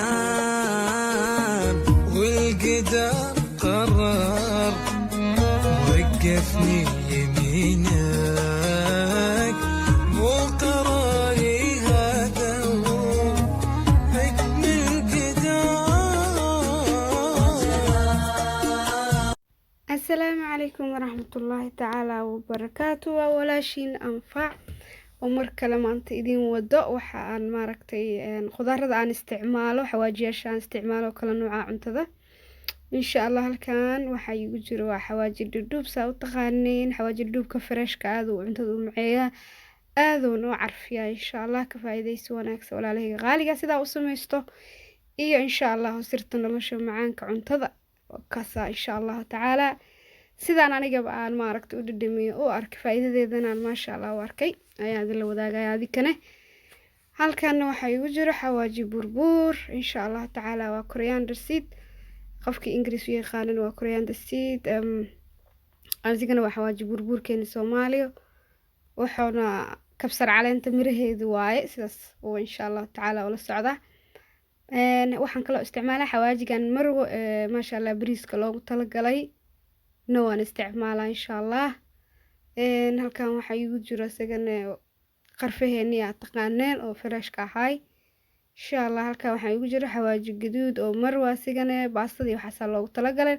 عشان والقدر قرر وقفني يمينك مو قراري هذا حكم القدر. السلام عليكم ورحمة الله تعالى وبركاته وولاشين أنفع ومركلة maanta idin wado waxa aan maaragtay khudaarada aan isticmaalo xawaajiyaasha aan isticmaalo kala nooca cuntada insha Allah halkan waxa igu jiro waa xawaaji dhudhub saa u taqaaneen xawaaji dhudhubka freshka aad uu cuntada u maceeya aad uu noo carfiya insha Allah ka faa'iideyso wanaagsan walaalahayga qaaliga sidaa u samaysto iyo insha Allah sirta nolosha macaanka cuntada kaasa insha Allah taala sidaan anigaba aan maaragtay u dhadhamiyo oo arkay faa'iidadeedana maasha Allah u arkay ayaa la wadaagay adikane halkan waxa igu jiro xawaaji burbur insha Allah taala waa coriander seed qofkii Ingiriis u yaqaan waa coriander seed asigana waa xawaaji burburkeena Soomaaliya waxaana kabsar caleenta miraheedu waaye sidaas oo insha Allah taala wala socda waxaan kala isticmaalaa xawaajigan marwo maasha Allah bariiska loogu talagalay نوان استعمالها إن شاء الله halkan waxa igu jiro sagana qarfaheeni yaa taqaaneen oo fresh ka ahay insha Allah halkan waxa igu jiro xawaaji gaduud oo marwa sigana baastadii waxa loogu talagalay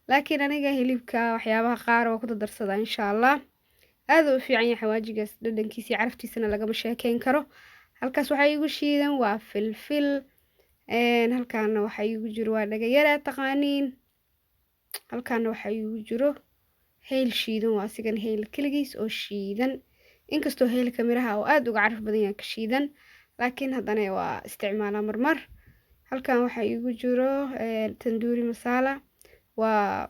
laakiin aniga hilibka waxyaabaha qaar oo ku darsadaa insha Allah aad u fiican yahay xawaajigaas dhadhankiisa caraftiisana laga sheekeyn karo halkaas waxa igu shiidan waa filfil halkan waxa igu jiro waa dhagayara taqaaniin halkan waxa igu jiro heel shiidan waa sigan heel kaligiis oo shiidan inkastoo heelka miraha oo aad uga caraf badan yahay ka shiidan laakiin haddana waa isticmaalaa marmar halkan waxa igu jiro tandoori masala waa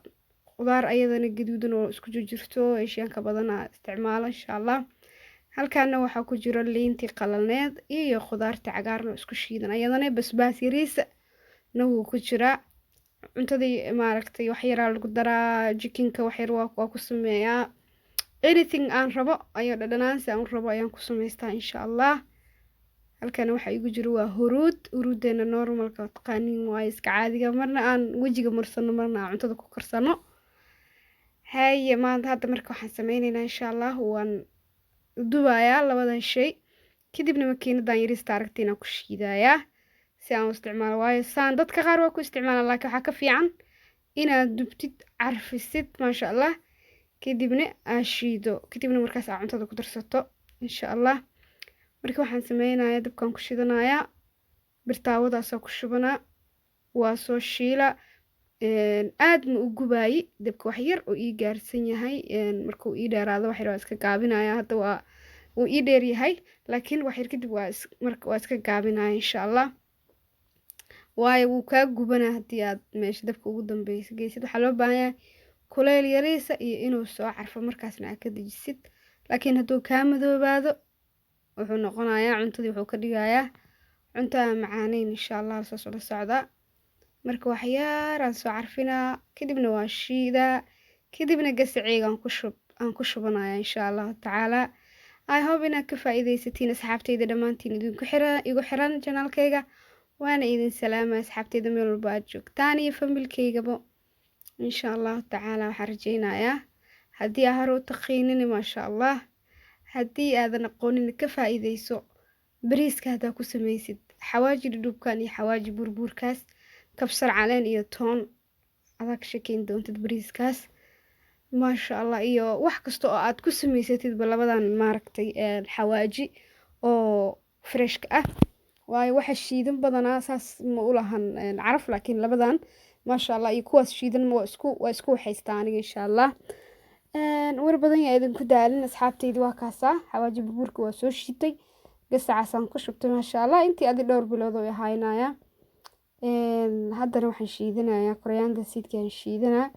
khudaar ayadana gaduudan oo isku jirto eeshiyanka badan isticmaalo insha Allah halkan waxa ku jiro liinti qalalneed iyo khudaarta cagaaran isku shiidan ayadana basbaas yariis nagu ku jira cuntadii maaragtay wax yar lagu daraa jikinka wax yar waa ku sameeyaa anything aan rabo ayo dhadhanaansi aan rabo ayaan ku sameystaa insha Allah halkan waxa igu jiro waa huruudeena normalka taqaaniin waa iska caadiga marna aan wajiga marsano marna aan cuntada ku karsano haye maanta hadda marka waxaan sameynaynaa insha Allah waan dubayaa labadan shay kadibna makiinadan yariista aragtiina ku shiidayaa si aan u isticmaalo waayo saan dadka qaar waa ku isticmaalaan laakiin waxa ka fiican inaad dubtid carfisid maasha Allah kadibna aad shiido kadibna markaas aad cuntada ku darsato insha Allah marka waxaan sameynayaa dabkan ku shidanayaa birtaawadaas ku shubanaa waa soo shiila aad ma u gubaay dabka wax yar oo ii gaarsan yahay markuu ii dheeraado wax yar waa iska gaabinaya hadda waa uu ii dheer yahay laakiin wax yar kadib waa iska gaabinaya insha Allah waayo wuu ka gubanaa hadii aad meesha dabka ugu dambeeyay geesid waxa loo baahan yahay kuleyl yariisa iyo inuu soo carfo markaasna aad ka dajisid laakiin haduu ka madoobaado wuxuu noqonayaa cuntadii wuxuu ka dhigayaa cunto macaaneyn insha Allah soo socda marka wax yar aan soo carfinaa kadibna waa shiida kadibna gasaceygan ku shubanayaa insha Allah taala I hope inaad ka faa'iideysatiin asxaabtayda dhamaantiin igu xiran channelkayga وانا إذن سلامة أصحابتي دمي والبعد جوكتاني فملكيقبو إن شاء الله تعالى وحرجينا يا هدي أهرو تقينني ما شاء الله هدي هذا نقوني كفا إذا يسوء بريسك هذا كسميسد حواجي دوبكاني حواجي بربور كاس كبسر علين إيو تون هذاك شكين دون تدبريس كاس ما شاء الله إيو وحكستو آد كسميسد بلابدان ماركتي الحواجي أو فريشك waayo waxa shiidan badanaa saas ma u lahan caraf laakiin labadan ma sha Allah iyo kuwaas shiidan waa isku haystaan insha Allah war badan yaa idin ku daalin asxaabtaydi waa kaasa xawaaji burburka waa soo shiitay gasacaasan ku shubtay ma sha Allah intii adi dhowr bilood oo yahaynaya haddana waxaan shiidanayaa coriander seedkan shiidana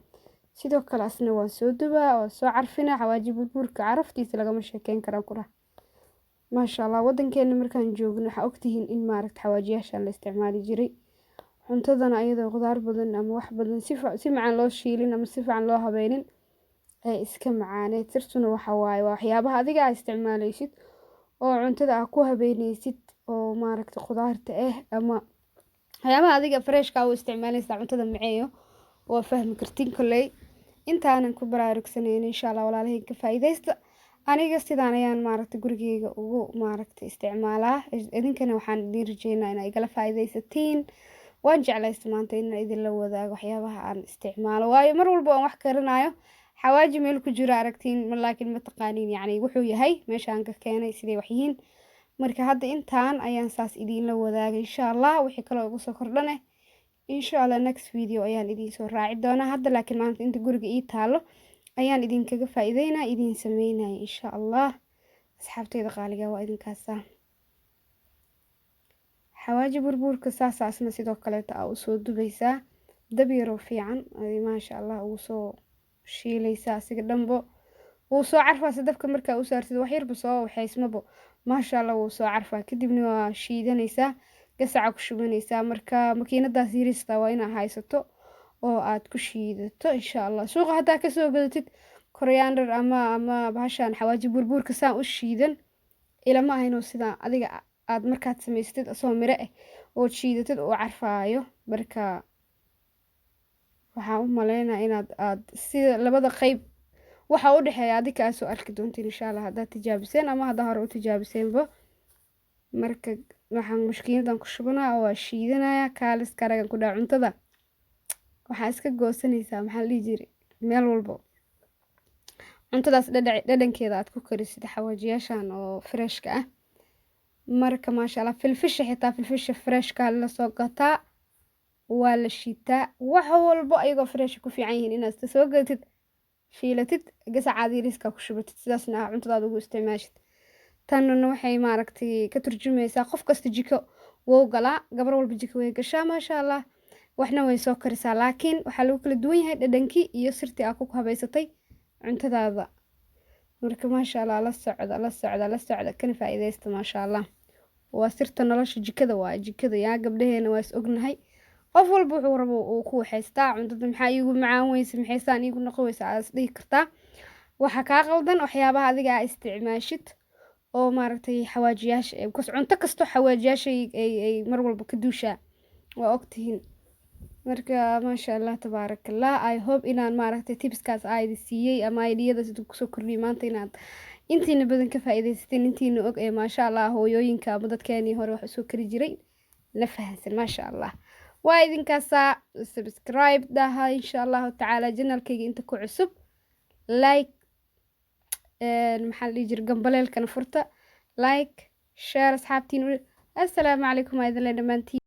sidoo kale asna waan soo dubaa oo soo carfina xawaaji burburka caraftiisa laga sheekeyn kara kura ما شاء الله ودنكينا مركان joogno waxa ogtihiin in maaragta xawaajiyaasha la isticmaali jiray cuntadana ayada qudaar badan ama wax badan si macaan loo shiilin ama si fiican loo habeeynin ay iska macaaneed sirtuna waxa waaye waxyaabaha adiga aad isticmaalaysid oo cuntada aad ku habeynaysid oo maaragta qudaarta ama waxyaabaha adiga freshka u isticmaalaysaa cuntada maceeyo waa fahmi kartiin kolley intaanan ku baraarugsaneyn insha allah walaalahay ka faa'iidaysta aniga sidaan ayaan maaragtay gurigeyga ugu maaragtay isticmaalaa idinkana waxaan idin rajeynaa inaa igala faa'iidaysatiin waan jeclaysta maanta inaan idinla wadaago waxyaabaha aan isticmaalo waayo mar walba aan wax karinayo xawaaji meel ku jiro aragtiin laakiin ma taqaaniin yacni wuxuu yahay meeshaan ka keenay siday wax yihiin marka hadda intaan ayaan saas idinla wadaagay insha allah wixii kaloo igu soo kordhane insha allah next video ayaan idiin soo raaci doonaa hadda laakiin maanta inta guriga ii taalo ayaan idinkaga faa'iideynaa idiin sameynaya insha allah asxaabteyda qaaliga waa idinkaasa xawaaji burburka saasaasna sidoo kaleeta aa usoo dubaysaa dab yaroo fiican maasha allah ugu soo shiilaysaa asiga dhanbo wuu soo carfaasa dabka markaa u saartid wax yarba soo waxaysmabo maasha allah wuu soo carfaa kadibna waa shiidanaysaa gasaca ku shubanaysaa marka makiinadaas yirista waa inaa haysato oo aad ku shiidato insha allah suuqa haddaa kasoo gadatid coriander ama bahashaan xawaaji burburka saan u shiidan ilama ahaynoo sidaa adiga aad markaad samaysatid asoo miro ah oo shiidatid oo carfaayo marka waxaan u maleynaa inaad sida labada qayb waxa u dhexeeya adiga aad soo arki doontiin insha allah haddaad tijaabiseen ama haddaa hore u tijaabiseenba marka waxaan mushkiladan ku shubanaa oo waa shiidanaya kaaliska ragan ku dhaca cuntada waxaa iska goosanaysaa maxaa la dhihi jiray meel walbo cuntadaas dhadhankeeda aad ku karisid xawaajiyaashan oo freshka ah marka maasha allah filfisha xitaa filfisha freshka la soo gataa waa la shiitaa wax walbo ayagoo fresh ku fiican yihiin inaad soo gadatid shiilatid gasacaad yariska ku shubatid sidaasna cuntadaada ugu isticmaashid tanna waxay maaragtay ka turjumaysaa qof kasta jiko wuu galaa gabar walba jiko way gashaa maasha allah waxna way soo karisaa laakiin waxaa lagu kala duwan yahay dhadhankii iyo sirtii aad ku habaysatay cuntadaada marka maasha allah la socda kana faa'iidaysta maasha allah waa sirta nolosha jikada waa jikada yaa gabdhaheena waa is ognahay qof walba wuxuu rabo uu ku waxaystaa cuntada maxaa iigu macaan weyse maxaysaan iigu noqon weyse aad isdhihi kartaa waxa kaa qaldan waxyaabaha adiga aa isticmaashid oo maaragtay xawaajiyaasha cunto kasto xawaajiyaasha ay mar walba ka duushaa waa ogtihiin marka maasha allah tabaaraka allah I hope inaan maaragtay tipskaas aadi siiyey ama idiyadaas kusoo kordhiyay maanta inaad intiina badan ka faa'iidaysateen intiina og ee maasha allah hooyooyinka ama dadkeenii hore wax usoo kari jiray la fahansan maasha allah waa idinkaasa subscribe daha insha allahu tacaala janalkayga inta ku cusub like maxaa la dhihi jiray gambaleelkana furta like share asxaabtiin assalaamu calaykum aa idin le dhammaantiin